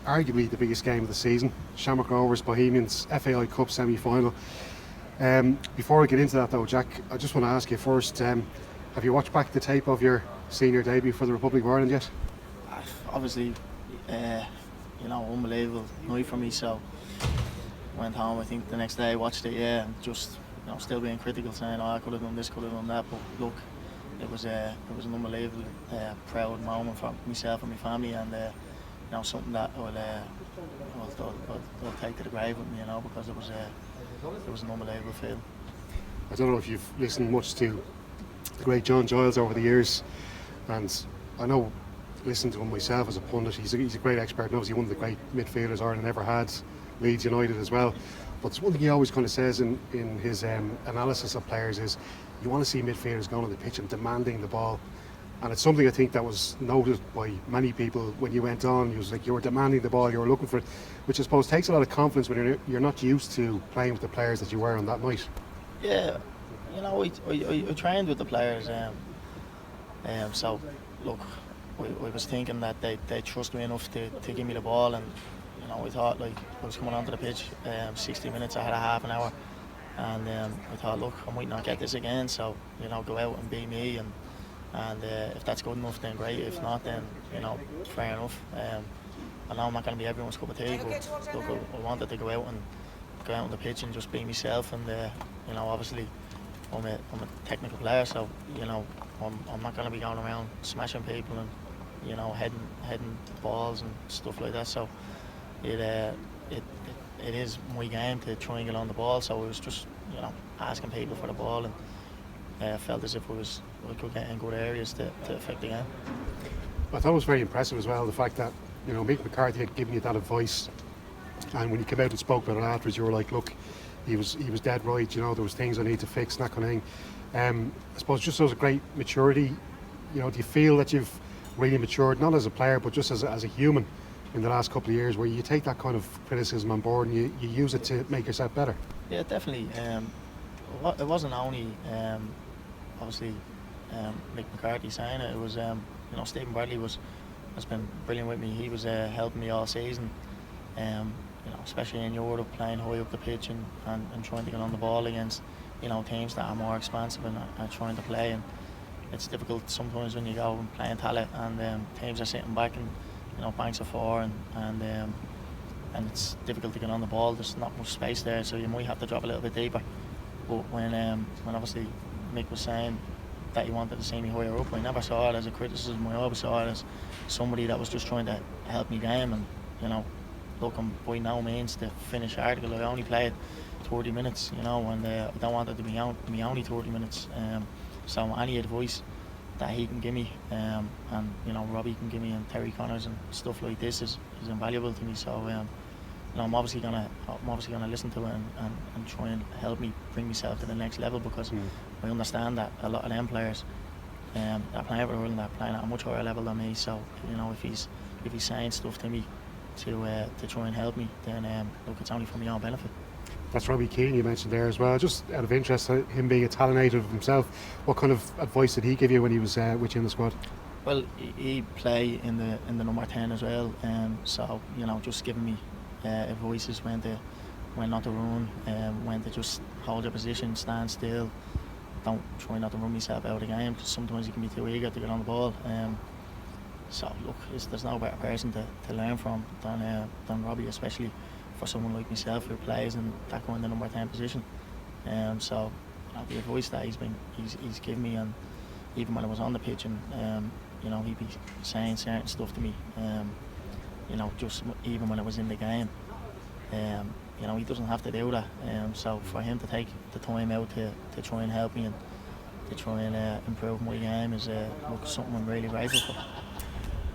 arguably the biggest game of the season. Shamrock Rovers, Bohemians, FAI Cup semi-final. Before we get into that though, Jack, I just want to ask you first, have you watched back the tape of your senior debut for the Republic of Ireland yet? Obviously, unbelievable night for me, so went home, I think the next day, watched it, and just still being critical, saying, I could have done this, could have done that, but look, it was an unbelievable proud moment for myself and my family, and something that I'll take to the grave with me, because it was an unbelievable feeling. I don't know if you've listened much to the great John Giles over the years, and I know, listening to him myself as a pundit, he's a great expert, and obviously one of the great midfielders Ireland ever had, Leeds United as well. But one thing he always kind of says in his analysis of players is you want to see midfielders going on the pitch and demanding the ball. And it's something I think that was noted by many people when you went on. It was like you were demanding the ball, you were looking for it, which I suppose takes a lot of confidence when you're not used to playing with the players that you were on that night. Yeah, I trained with the players, so look, I was thinking that they trust me enough to give me the ball, and I thought, like, I was coming onto the pitch 60 minutes, I had a half an hour, and I thought, look, I might not get this again, so go out and be me, and if that's good enough, then great. If not, then fair enough. I know I'm not going to be everyone's cup of tea, but look, I wanted to go out on the pitch and just be myself, and obviously I'm a technical player, so I'm not going to be going around smashing people and heading balls and stuff like that. So it is my game to try and get on the ball. So it was just asking people for the ball, and felt as if I could get in good areas to affect the game. I thought it was very impressive as well, the fact that Mick McCarthy had given you that advice, and when you came out and spoke about it afterwards, you were like, look, he was dead right, there was things I need to fix and that kind of thing. I suppose just as a great maturity, do you feel that you've really matured, not as a player but just as a human in the last couple of years, where you take that kind of criticism on board and you use it to make yourself better? Yeah, definitely. It wasn't only obviously Mick McCarthy saying it. It was Stephen Bradley has been brilliant with me. He was helping me all season, especially in Europe, playing high up the pitch and trying to get on the ball against teams that are more expansive and are trying to play. And it's difficult sometimes when you go and play in Tallaght and teams are sitting back and banks of four, and it's difficult to get on the ball. There's not much space there, so you might have to drop a little bit deeper. But when obviously Mick was saying that he wanted to see me higher up, I never saw it as a criticism. I always saw it as somebody that was just trying to help me game. And look, I'm by no means the finished article. I only played 30 minutes, and I don't want it to be only 30 minutes. So any advice that he can give me, and Robbie can give me, and Terry Connors and stuff like this is invaluable to me. So I'm obviously gonna listen to it and try and help me bring myself to the next level, because I understand that a lot of them players that are playing for Ireland are playing at a much higher level than me. So if he's saying stuff to me to try and help me, then look, it's only for my own benefit. That's Robbie Keane you mentioned there as well. Just out of interest, him being a Tallaght native himself, what kind of advice did he give you when he was with you in the squad? Well, he played in the number 10 as well, so just giving me advices when not to run, when to just hold your position, stand still, don't try not to run myself out of the game, because sometimes you can be too eager to get on the ball. So look, there's no better person to learn from than Robbie, especially for someone like myself who plays in that kind of number 10 position. So the advice that he's given me, and even when I was on the pitch, and he'd be saying certain stuff to me, just even when I was in the game, he doesn't have to do that. So for him to take the time out to try and help me and to try and improve my game is something I'm really grateful for.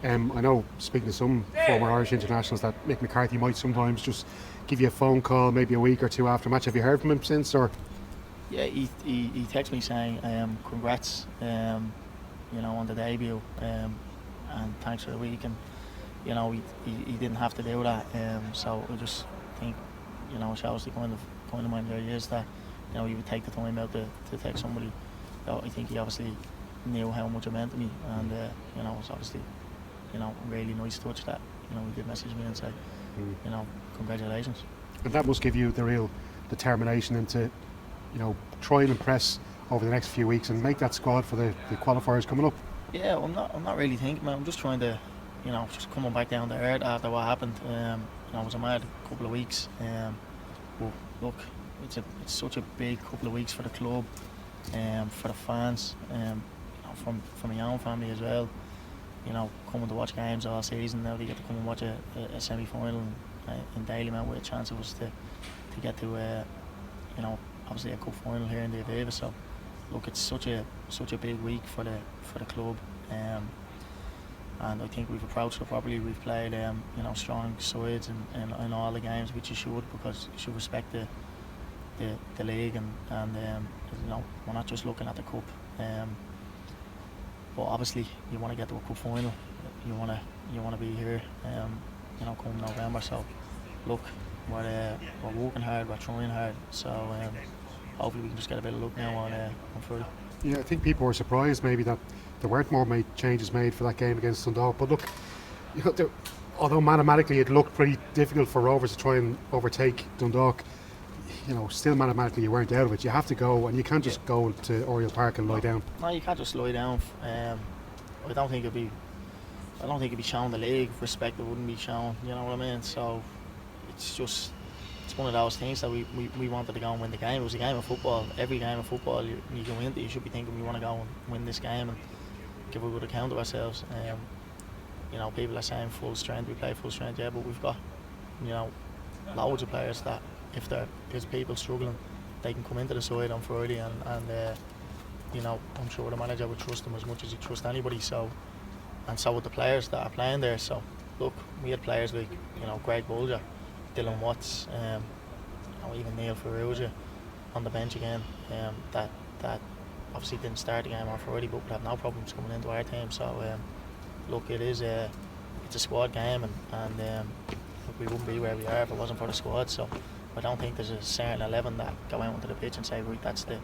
I know, speaking to some former Irish internationals, that Mick McCarthy might sometimes just give you a phone call maybe a week or two after match. Have you heard from him since? Or yeah, he texted me saying congrats on the debut, and thanks for the week, and he didn't have to do that, so I just think it shows the kind of man he is, that he would take the time out to text somebody. I think he obviously knew how much it meant to me, and it was obviously really nice touch that he did message me and say, congratulations. And that must give you the real determination into, try and impress over the next few weeks and make that squad for the qualifiers coming up. Yeah, I'm not really thinking, man. I'm just trying to, just coming back down to earth after what happened. I was mad a couple of weeks. But look, it's such a big couple of weeks for the club, for the fans, from my own family as well. Coming to watch games all season, now they get to come and watch a semi-final in Daly, man, with a chance of us to get to obviously a cup final here in the Aviva. So look, it's such a big week for the club, and I think we've approached it properly. We've played strong sides in all the games, which you should, because you should respect the league, and we're not just looking at the cup. But obviously, you want to get to a cup final. You want to be here, come November. So, look, we're working hard. We're trying hard. So, hopefully, we can just get a bit of luck now on Friday. Yeah, I think people were surprised maybe that there weren't more changes made for that game against Dundalk. But look, although mathematically it looked pretty difficult for Rovers to try and overtake Dundalk, still mathematically you weren't out of it. You have to go, and you can't just go to Oriel Park and lie down. No, you can't just lie down. I don't think it'd be shown the league. Respect, it wouldn't be shown. You know what I mean? So it's one of those things that we wanted to go and win the game. It was a game of football. Every game of football you go into, you should be thinking we want to go and win this game and give a good account of ourselves. People are saying full strength. We play full strength, yeah, but we've got loads of players that, if there's people struggling, they can come into the side on Friday, and I'm sure the manager would trust them as much as he trusts anybody. So would the players that are playing there. So look, we had players like Greg Bulger, Dylan Watts, even Neil Ferrugia on the bench again. That obviously didn't start the game on Friday, but would have no problems coming into our team. So look, it's a squad game, and look, we wouldn't be where we are if it wasn't for the squad. So I don't think there's a certain 11 that go out onto the pitch and say, right, that's the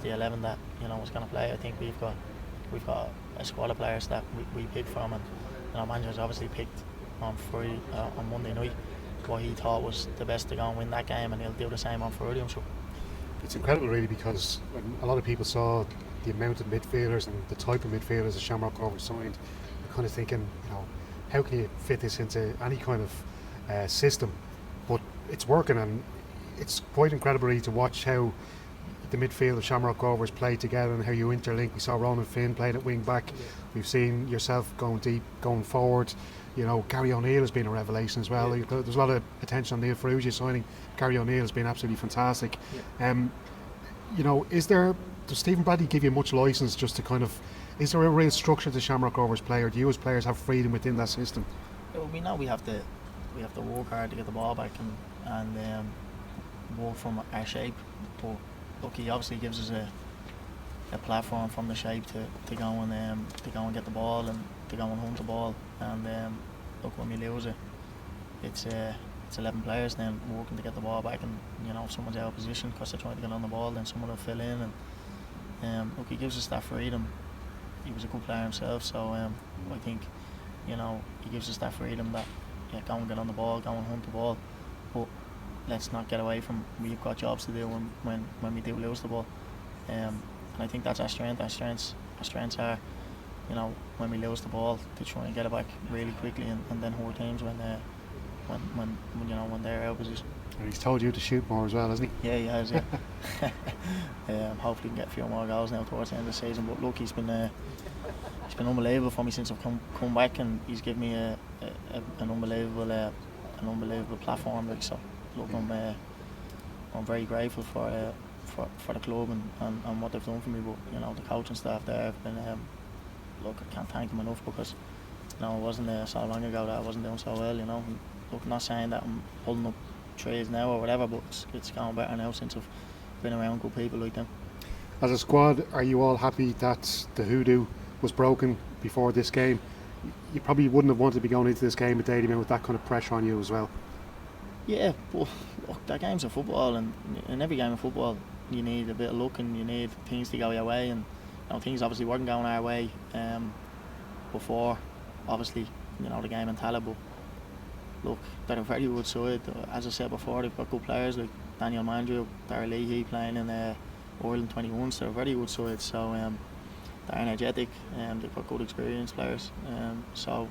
11 that is going to play. I think we've got a squad of players that we picked from, and managers obviously picked on Monday night what he thought was the best to go and win that game, and he'll do the same on Friday, I'm sure. It's incredible, really, because when a lot of people saw the amount of midfielders and the type of midfielders that Shamrock Rovers signed, they're kind of thinking, how can you fit this into any kind of system? But it's working, and it's quite incredible really to watch how the midfield of Shamrock Rovers play together and how you interlink. We saw Ronan Finn playing at wing back. We've seen yourself going deep, going forward. Gary O'Neill has been a revelation as well. There's a lot of attention on Neil Ferrugia signing. Gary O'Neill has been absolutely fantastic. Does Stephen Bradley give you much licence just to is there a real structure to Shamrock Rovers play, or do you as players have freedom within that system? Well, we know we have to work hard to get the ball back and work from our shape. But look, he obviously gives us a platform from the shape to go and get the ball and to go and hunt the ball. And look, when we lose it, it's 11 players then working to get the ball back, and if someone's out of position because they're trying to get on the ball, then someone will fill in. And look, he gives us that freedom. He was a good player himself, so I think he gives us that freedom that go and get on the ball, go and hunt the ball, but let's not get away from, we've got jobs to do when we do lose the ball. And I think that's our strength. Our strengths are, when we lose the ball, to try and get it back really quickly, and then hold teams when they're out of position. And he's told you to shoot more as well, hasn't he? Yeah, he has. Yeah. Hopefully, he can get a few more goals now towards the end of the season. But look, he's been unbelievable for me since I've come back, and he's given me an unbelievable platform. So look, I'm very grateful for the club and what they've done for me. But the coaching staff there have been. Look, I can't thank them enough, because it wasn't so long ago that I wasn't doing so well. Look, not saying that I'm pulling up trees now or whatever, but it's gone better now since I've been around good people like them. As a squad, are you all happy that the hoodoo was broken before this game? You probably wouldn't have wanted to be going into this game with Daly with that kind of pressure on you as well. Yeah, but look, they're games of football, and in every game of football you need a bit of luck and you need things to go your way, and things obviously weren't going our way before, obviously, the game in Tala, but look, they're a very good side. As I said before, they've got good players like Daniel Mandrew, Darrell Leahy playing in Ireland 21s. They're a very good side. So they're energetic and they've got good experienced players. So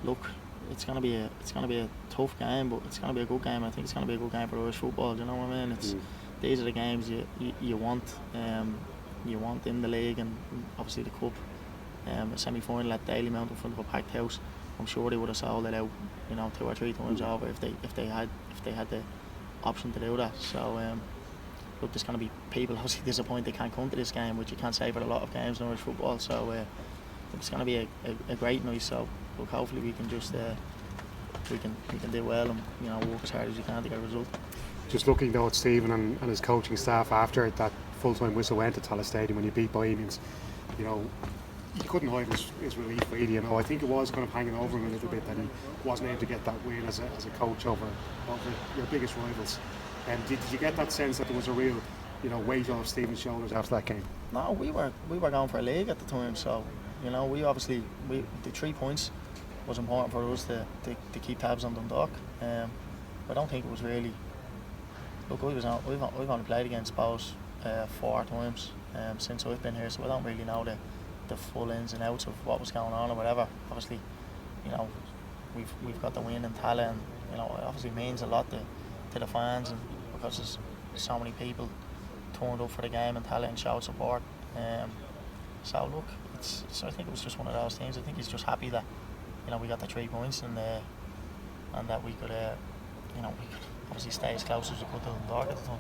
look, it's gonna be a tough game, but it's gonna be a good game. I think it's gonna be a good game for Irish football. Do you know what I mean? These are the games you want. You want in the league, and obviously the cup. A semi-final at Daily Mount in front of a packed house. I'm sure they would have sold it out, 2 or 3 times over if they had the option to do that. So look, there's going to be people obviously disappointed they can't come to this game, which you can't say for a lot of games in Irish football. So it's going to be a great night. So look, hopefully we can just we can do well and work as hard as we can to get a result. Just looking though at Stephen and his coaching staff after that full-time whistle went to Tallaght Stadium when you beat Bohemians, he couldn't hide his relief really. I think it was kind of hanging over him a little bit that he wasn't able to get that win as a coach over your biggest rivals. Did you get that sense that there was a real weight off Stephen's shoulders after that game? No, we were going for a league at the time, so we obviously the 3 points was important for us to keep tabs on Dundalk. I don't think it was really. Look, we've only played against Bows 4 times since I've been here, so I don't really know the full ins and outs of what was going on or whatever. Obviously, we've got the win in Tallaght, and it obviously means a lot to the fans, and because there's so many people turned up for the game in Tallaght and showed support. So look, I think it was just one of those things. I think he's just happy that we got the 3 points and that we could obviously stay as close as we could to Dundalk at the time.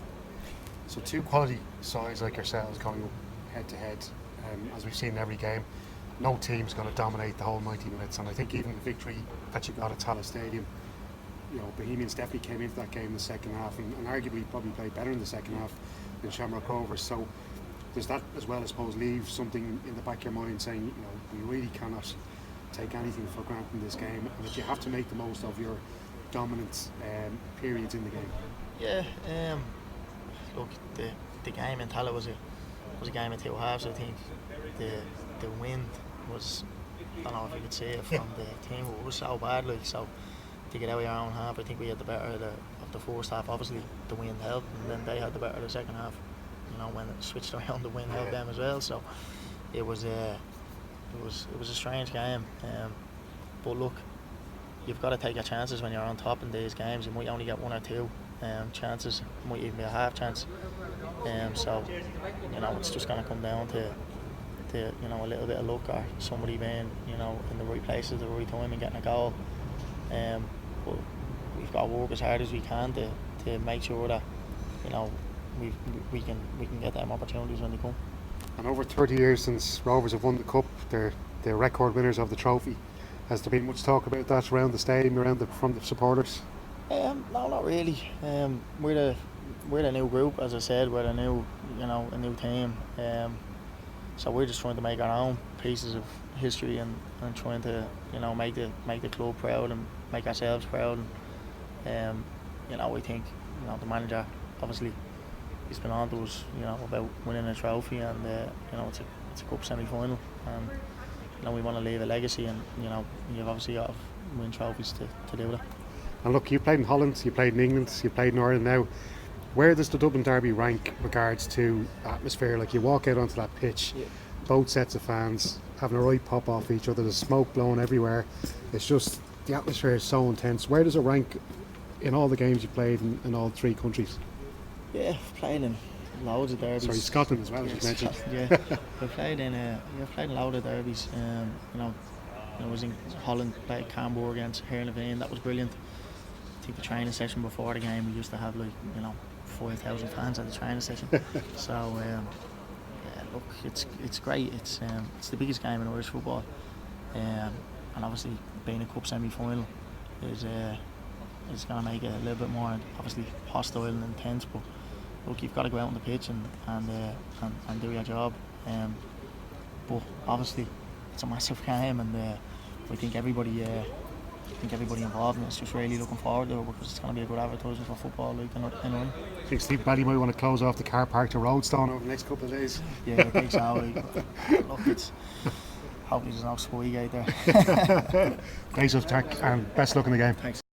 So 2 quality sides like yourselves going up head to head, as we've seen in every game. No team's going to dominate the whole 90 minutes, and I think even the victory that you got at Tallaght Stadium, Bohemians definitely came into that game in the second half and arguably probably played better in the second half than Shamrock Rovers. So does that as well, I suppose, leave something in the back of your mind saying, we really cannot take anything for granted in this game, and that you have to make the most of your dominant periods in the game? Yeah, look, the game in Tallaght was a game of 2 halves. I think the wind was, I don't know if you could see it from the team, it was so bad. So to get out of your own half, I think we had the better of the first half. Obviously the wind helped, and then they had the better of the second half. When it switched around, the wind helped them as well. So it was a strange game. But look, you've got to take your chances when you're on top in these games. You might only get 1 or 2 chances, it might even be a half chance. So it's just going to come down to a little bit of luck, or somebody being in the right place at the right time and getting a goal. But we've got to work as hard as we can to make sure that we can get them opportunities when they come. And over 30 years since Rovers have won the cup, they're record winners of the trophy. Has there been much talk about that around the stadium, from the supporters? No, not really. We're the new group, as I said. We're a new team. So we're just trying to make our own pieces of history and trying to make the club proud and make ourselves proud. And we think the manager obviously he's been on to us about winning a trophy, and it's a cup semi-final, and we want to leave a legacy, and you've obviously got to win trophies to do that. And look, you played in Holland, you played in England, you played in Ireland now. Where does the Dublin Derby rank regards to atmosphere? Like, you walk out onto that pitch, both sets of fans having a right pop off each other, there's smoke blowing everywhere. It's just, the atmosphere is so intense. Where does it rank in all the games you played in all 3 countries? Yeah, I've played in loads of derbies. Sorry, Scotland as well, as you mentioned. Yeah, I've played in loads of derbies. I was in Holland, played Camborne against Hearn that was brilliant. I think the training session before the game, we used to have 5,000 fans at the training session. So look, it's great. It's the biggest game in Irish football, and obviously being a cup semi-final is going to make it a little bit more obviously hostile and intense. But look, you've got to go out on the pitch and do your job. But obviously it's a massive game, and I think everybody involved in it's just really looking forward to it, because it's going to be a good advertisement for football in Ireland. I think Steve Paddy might want to close off the car park to Roadstone over the next couple of days. Yeah, I think so. Look, hopefully there's no spy gate there. Great stuff, Jack, and best luck in the game. Thanks.